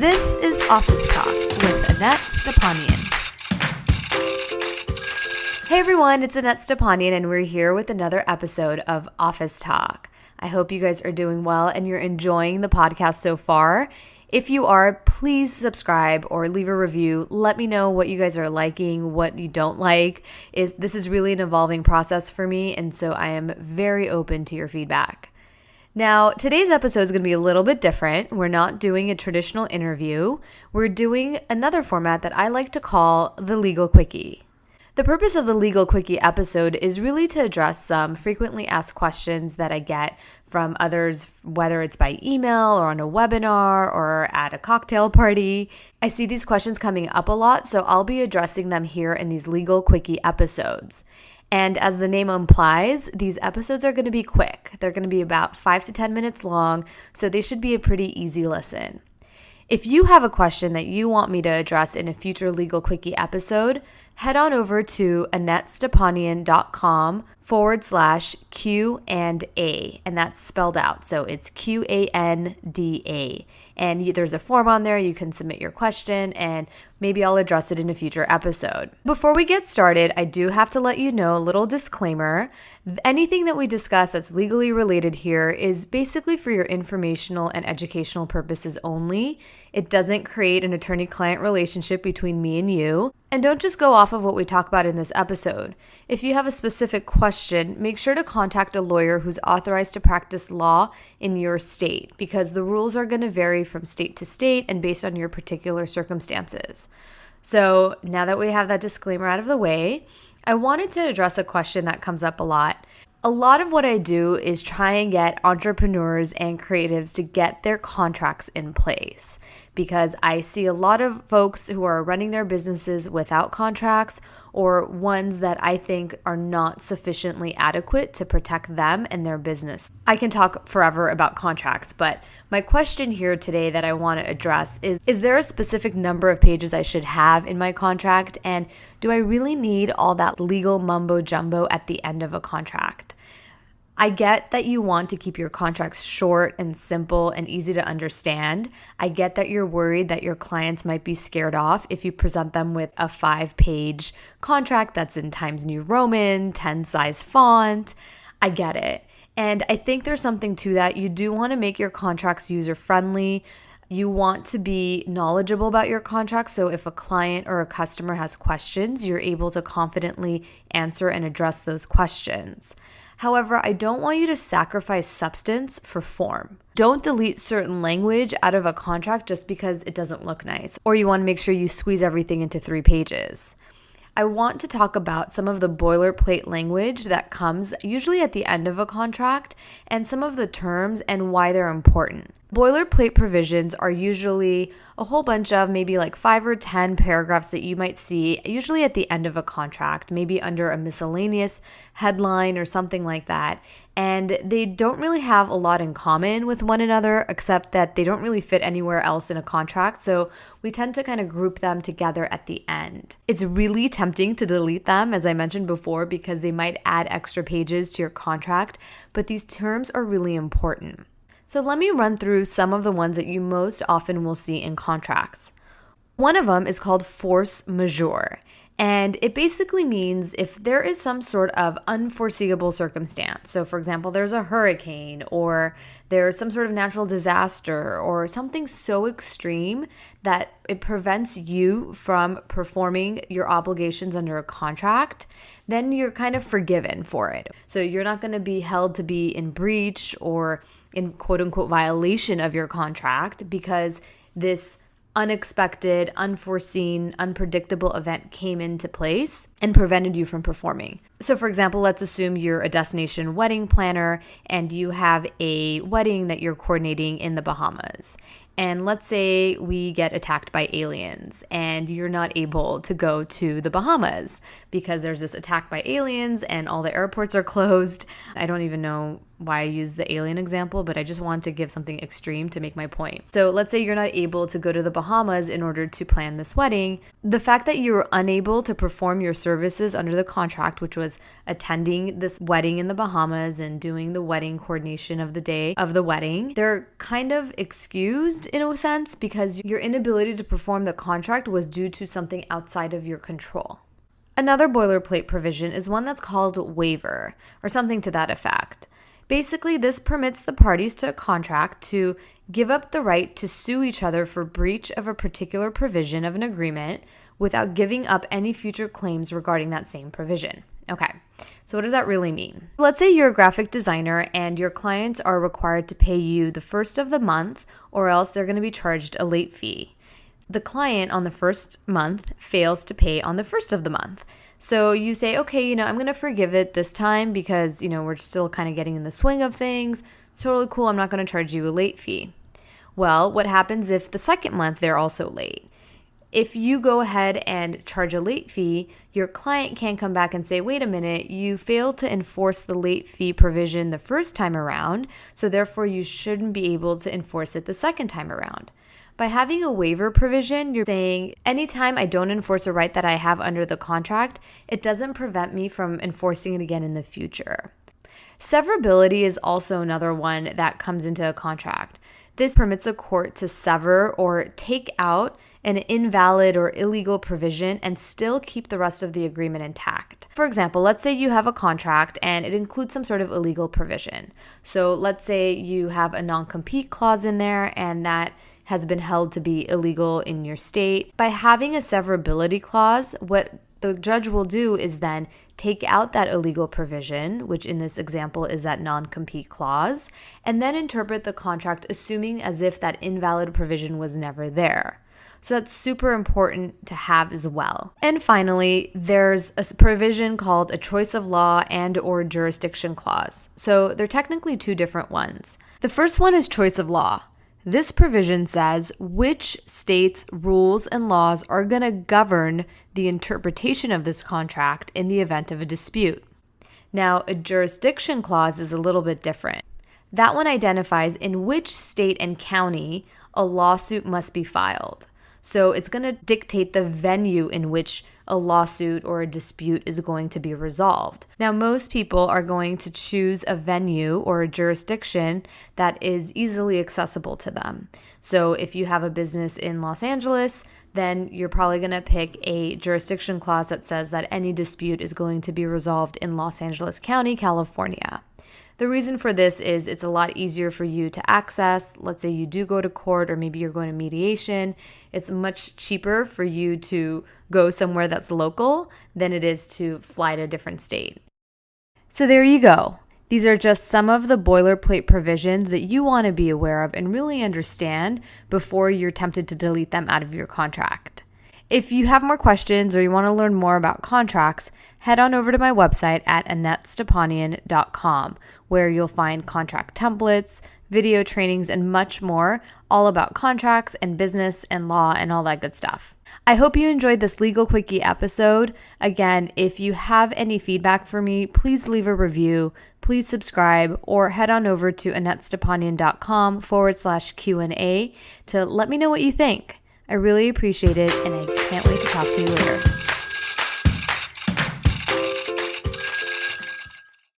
This is Office Talk with Annette Stepanian. Hey everyone, it's Annette Stepanian and we're here with another episode of Office Talk. I hope you guys are doing well and you're enjoying the podcast so far. If you are, please subscribe or leave a review. Let me know what you guys are liking, what you don't like. This is really an evolving process for me, and so I am very open to your feedback. Now, today's episode is going to be a little bit different. We're not doing a traditional interview. We're doing another format that I like to call the Legal Quickie. The purpose of the Legal Quickie episode is really to address some frequently asked questions that I get from others, whether it's by email or on a webinar or at a cocktail party. I see these questions coming up a lot, so I'll be addressing them here in these Legal Quickie episodes. And as the name implies, these episodes are going to be quick. They're going to be about 5 to 10 minutes long, so they should be a pretty easy listen. If you have a question that you want me to address in a future Legal Quickie episode, head on over to AnnetteStepanian.com/Q&A, and that's spelled out. So it's Q-A-N-D-A. And there's a form on there. You can submit your question and maybe I'll address it in a future episode. Before we get started, I do have to let you know a little disclaimer. Anything that we discuss that's legally related here is basically for your informational and educational purposes only. It doesn't create an attorney-client relationship between me and you. And don't just go off of what we talk about in this episode. If you have a specific question, make sure to contact a lawyer who's authorized to practice law in your state, because the rules are going to vary from state to state and based on your particular circumstances. So now that we have that disclaimer out of the way, I wanted to address a question that comes up a lot. A lot of what I do is try and get entrepreneurs and creatives to get their contracts in place, because I see a lot of folks who are running their businesses without contracts, or ones that I think are not sufficiently adequate to protect them and their business. I can talk forever about contracts, but my question here today that I want to address is there a specific number of pages I should have in my contract? And do I really need all that legal mumbo jumbo at the end of a contract? I get that you want to keep your contracts short and simple and easy to understand. I get that you're worried that your clients might be scared off if you present them with a 5-page contract that's in Times New Roman, 10 size font. I get it. And I think there's something to that. You do want to make your contracts user-friendly. You want to be knowledgeable about your contract, so if a client or a customer has questions, you're able to confidently answer and address those questions. However, I don't want you to sacrifice substance for form. Don't delete certain language out of a contract just because it doesn't look nice, or you want to make sure you squeeze everything into 3 pages. I want to talk about some of the boilerplate language that comes usually at the end of a contract and some of the terms and why they're important. Boilerplate provisions are usually a whole bunch of maybe like 5 or 10 paragraphs that you might see usually at the end of a contract, maybe under a miscellaneous headline or something like that. And they don't really have a lot in common with one another, except that they don't really fit anywhere else in a contract. So we tend to kind of group them together at the end. It's really tempting to delete them, as I mentioned before, because they might add extra pages to your contract, but these terms are really important. So let me run through some of the ones that you most often will see in contracts. One of them is called force majeure, and it basically means if there is some sort of unforeseeable circumstance. So for example, there's a hurricane or there's some sort of natural disaster or something so extreme that it prevents you from performing your obligations under a contract, then you're kind of forgiven for it. So you're not going to be held to be in breach or in quote unquote violation of your contract because this unexpected, unforeseen, unpredictable event came into place and prevented you from performing. So for example, let's assume you're a destination wedding planner and you have a wedding that you're coordinating in the Bahamas. And let's say we get attacked by aliens and you're not able to go to the Bahamas because there's this attack by aliens and all the airports are closed. I don't even know why I use the alien example, but I just want to give something extreme to make my point. So let's say you're not able to go to the Bahamas in order to plan this wedding. The fact that you were unable to perform your services under the contract, which was attending this wedding in the Bahamas and doing the wedding coordination of the day of the wedding, they're kind of excused in a sense because your inability to perform the contract was due to something outside of your control. Another boilerplate provision is one that's called waiver, or something to that effect. Basically, this permits the parties to a contract to give up the right to sue each other for breach of a particular provision of an agreement without giving up any future claims regarding that same provision. Okay, so what does that really mean? Let's say you're a graphic designer and your clients are required to pay you the first of the month, or else they're going to be charged a late fee. The client on the first month fails to pay on the first of the month. So you say, okay, I'm going to forgive it this time because, we're still kind of getting in the swing of things. It's totally cool. I'm not going to charge you a late fee. Well, what happens if the second month they're also late? If you go ahead and charge a late fee, your client can come back and say, wait a minute, you failed to enforce the late fee provision the first time around, so therefore you shouldn't be able to enforce it the second time around. By having a waiver provision, you're saying anytime I don't enforce a right that I have under the contract, it doesn't prevent me from enforcing it again in the future. Severability is also another one that comes into a contract. This permits a court to sever or take out an invalid or illegal provision and still keep the rest of the agreement intact. For example, let's say you have a contract and it includes some sort of illegal provision. So let's say you have a non-compete clause in there and that has been held to be illegal in your state. By having a severability clause, what the judge will do is then take out that illegal provision, which in this example is that non-compete clause, and then interpret the contract assuming as if that invalid provision was never there. So that's super important to have as well. And finally, there's a provision called a choice of law and or jurisdiction clause. So they're technically two different ones. The first one is choice of law. This provision says which states' rules and laws are going to govern the interpretation of this contract in the event of a dispute. Now, a jurisdiction clause is a little bit different. That one identifies in which state and county a lawsuit must be filed. So it's going to dictate the venue in which a lawsuit or a dispute is going to be resolved. Now, most people are going to choose a venue or a jurisdiction that is easily accessible to them. So if you have a business in Los Angeles, then you're probably going to pick a jurisdiction clause that says that any dispute is going to be resolved in Los Angeles County, California. The reason for this is it's a lot easier for you to access. Let's say you do go to court or maybe you're going to mediation. It's much cheaper for you to go somewhere that's local than it is to fly to a different state. So there you go. These are just some of the boilerplate provisions that you want to be aware of and really understand before you're tempted to delete them out of your contract. If you have more questions or you want to learn more about contracts, head on over to my website at AnnetteStepanian.com, where you'll find contract templates, video trainings, and much more, all about contracts and business and law and all that good stuff. I hope you enjoyed this Legal Quickie episode. Again, if you have any feedback for me, please leave a review, please subscribe, or head on over to AnnetteStepanian.com/Q&A to let me know what you think. I really appreciate it, and I can't wait to talk to you later.